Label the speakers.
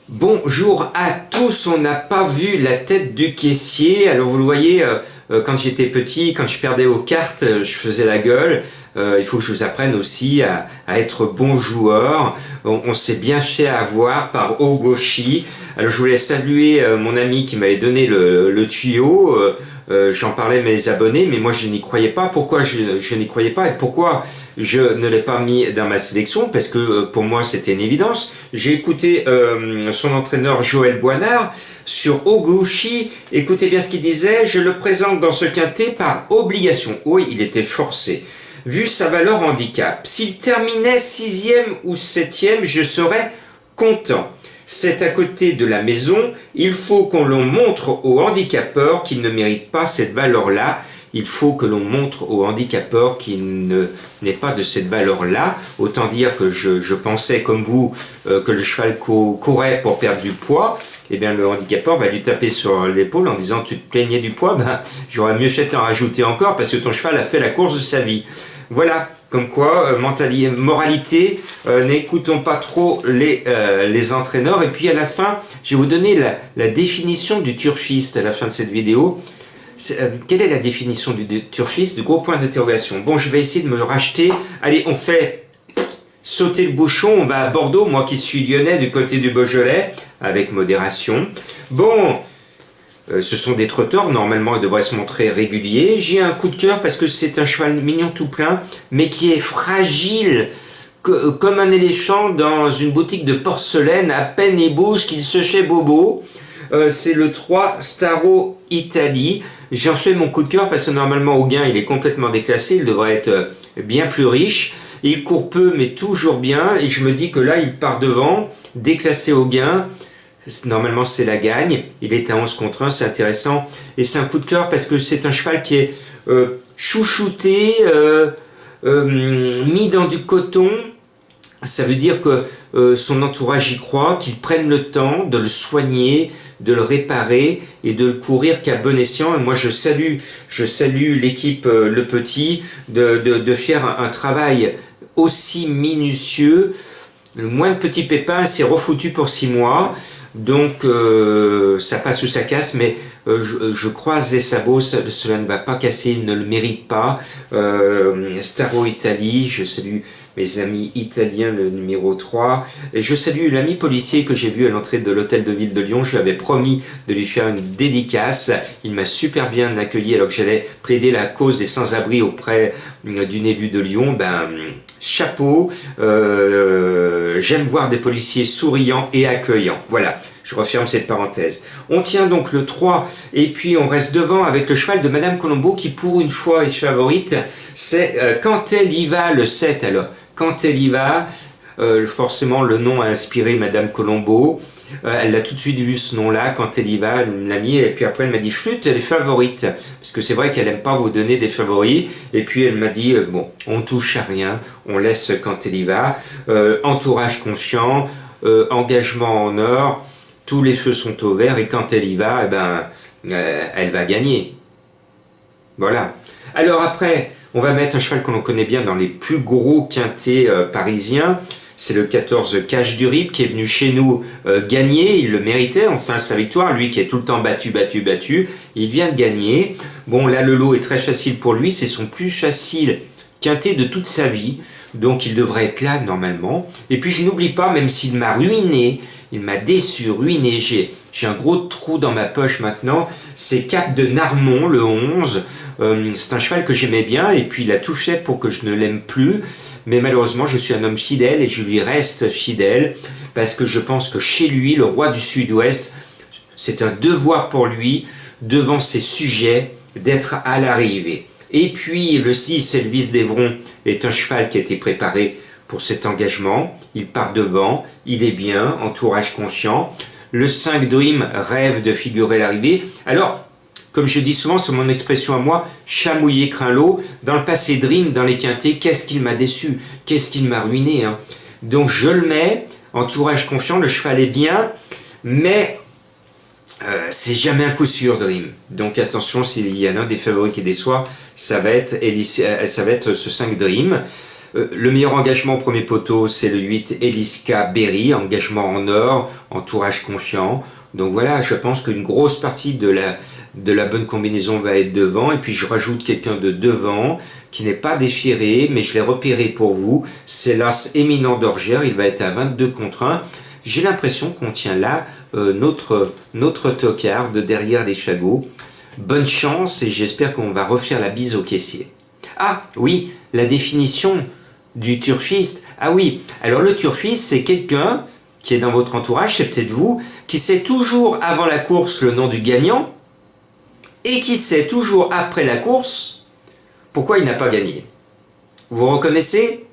Speaker 1: Bonjour à tous, on n'a pas vu la tête du caissier. Alors vous le voyez, quand j'étais petit, quand je perdais aux cartes, je faisais la gueule. Il faut que je vous apprenne aussi à être bon joueur. On s'est bien fait avoir par Ogoshi. Alors je voulais saluer mon ami qui m'avait donné le tuyau. J'en parlais à mes abonnés, mais moi je n'y croyais pas. Pourquoi je n'y croyais pas et pourquoi je ne l'ai pas mis dans ma sélection? Parce que pour moi c'était une évidence. J'ai écouté son entraîneur Joël Boinard sur Ogoshi. Écoutez bien ce qu'il disait. Je le présente dans ce quintet par obligation. Oui, il était forcé. Vu sa valeur handicap, s'il terminait 6e ou 7e, je serais content. C'est à côté de la maison, il faut qu'on l'on montre aux handicapeurs qu'ils ne méritent pas cette valeur-là. Il faut que l'on montre aux handicapeurs qu'il n'est pas de cette valeur-là. Autant dire que je pensais, comme vous, que le cheval courait pour perdre du poids. Eh bien, le handicapeur va lui taper sur l'épaule en disant « Tu te plaignais du poids, ben, j'aurais mieux fait d'en rajouter encore parce que ton cheval a fait la course de sa vie. » Voilà, comme quoi, moralité, n'écoutons pas trop les entraîneurs. Et puis à la fin, je vais vous donner la définition du turfiste à la fin de cette vidéo. Quelle est la définition du turfiste? De gros point d'interrogation. Bon, je vais essayer de me racheter. Allez, on fait sauter le bouchon. On va à Bordeaux, moi qui suis lyonnais du côté du Beaujolais, avec modération. Bon, ce sont des trotteurs, normalement ils devraient se montrer réguliers. J'ai un coup de cœur parce que c'est un cheval mignon tout plein, mais qui est fragile, comme un éléphant dans une boutique de porcelaine, à peine il bouge qu'il se fait bobo. C'est le 3 Staro Italie. J'en fais mon coup de cœur parce que normalement au gain il est complètement déclassé, il devrait être bien plus riche. Il court peu mais toujours bien et je me dis que là il part devant, déclassé au gain. Normalement c'est la gagne, il est à 11 contre 1, c'est intéressant. Et c'est un coup de cœur parce que c'est un cheval qui est chouchouté, mis dans du coton. Ça veut dire que son entourage y croit, qu'ils prennent le temps de le soigner, de le réparer et de le courir qu'à bon escient. Et moi je salue l'équipe Le Petit de faire un travail aussi minutieux. Le moindre petit pépin, c'est refoutu pour 6 mois. Donc ça passe ou ça casse, mais je croise les sabots, cela ne va pas casser, il ne le mérite pas. Staro Italie, je salue mes amis italiens, le numéro 3. Et je salue l'ami policier que j'ai vu à l'entrée de l'hôtel de ville de Lyon. Je lui avais promis de lui faire une dédicace. Il m'a super bien accueilli alors que j'allais plaider la cause des sans-abri auprès d'une élue de Lyon. Ben, chapeau. J'aime voir des policiers souriants et accueillants. Voilà. Je referme cette parenthèse. On tient donc le 3 et puis on reste devant avec le cheval de Madame Colombo qui pour une fois est favorite. C'est Quand elle y va, le 7 alors. Quand elle y va, forcément le nom a inspiré Madame Colombo. Elle a tout de suite vu ce nom-là, Quand elle y va, elle l'a mis, et puis après elle m'a dit Flûte, elle est favorite, parce que c'est vrai qu'elle n'aime pas vous donner des favoris, et puis elle m'a dit, bon, on touche à rien, on laisse Quand elle y va, entourage confiant, engagement en or, tous les feux sont au vert, et quand elle y va, eh ben, elle va gagner. Voilà. Alors après, on va mettre un cheval que l'on connaît bien dans les plus gros quintets parisiens. C'est le 14 Cache du Rip qui est venu chez nous gagner. Il le méritait, enfin sa victoire. Lui qui est tout le temps battu. Il vient de gagner. Bon, là le lot est très facile pour lui. C'est son plus facile quintet de toute sa vie. Donc il devrait être là normalement. Et puis je n'oublie pas, même s'il m'a ruiné, il m'a déçu, ruiné. J'ai un gros trou dans ma poche maintenant. C'est Cap de Narmont, le 11. C'est un cheval que j'aimais bien et puis il a tout fait pour que je ne l'aime plus. Mais malheureusement, je suis un homme fidèle et je lui reste fidèle parce que je pense que chez lui, le roi du Sud-Ouest, c'est un devoir pour lui, devant ses sujets, d'être à l'arrivée. Et puis le 6, Elvis d'Evron, est un cheval qui a été préparé pour cet engagement. Il part devant, il est bien, entourage confiant. Le 5, Dream, rêve de figurer l'arrivée. Alors, comme je dis souvent, c'est mon expression à moi, chat mouillé craint l'eau. Dans le passé, Dream, dans les quintés, qu'est-ce qu'il m'a déçu, qu'est-ce qu'il m'a ruiné, hein. Donc je le mets, entourage confiant, le cheval est bien, mais c'est jamais un coup sûr, Dream. Donc attention, s'il y en a un des favoris qui déçoit, ça va être ce 5 Dream. Le meilleur engagement au premier poteau, c'est le 8 Eliska Berry, engagement en or, entourage confiant. Donc voilà, je pense qu'une grosse partie de la bonne combinaison va être devant. Et puis je rajoute quelqu'un de devant qui n'est pas déféré, mais je l'ai repéré pour vous. C'est l'As éminent d'Orgère, il va être à 22 contre 1. J'ai l'impression qu'on tient là notre tocard de derrière les fagots. Bonne chance et j'espère qu'on va refaire la bise au caissier. Ah oui, la définition du turfiste. Ah oui, alors le turfiste, c'est quelqu'un qui est dans votre entourage, c'est peut-être vous, qui sait toujours avant la course le nom du gagnant et qui sait toujours après la course pourquoi il n'a pas gagné. Vous reconnaissez ?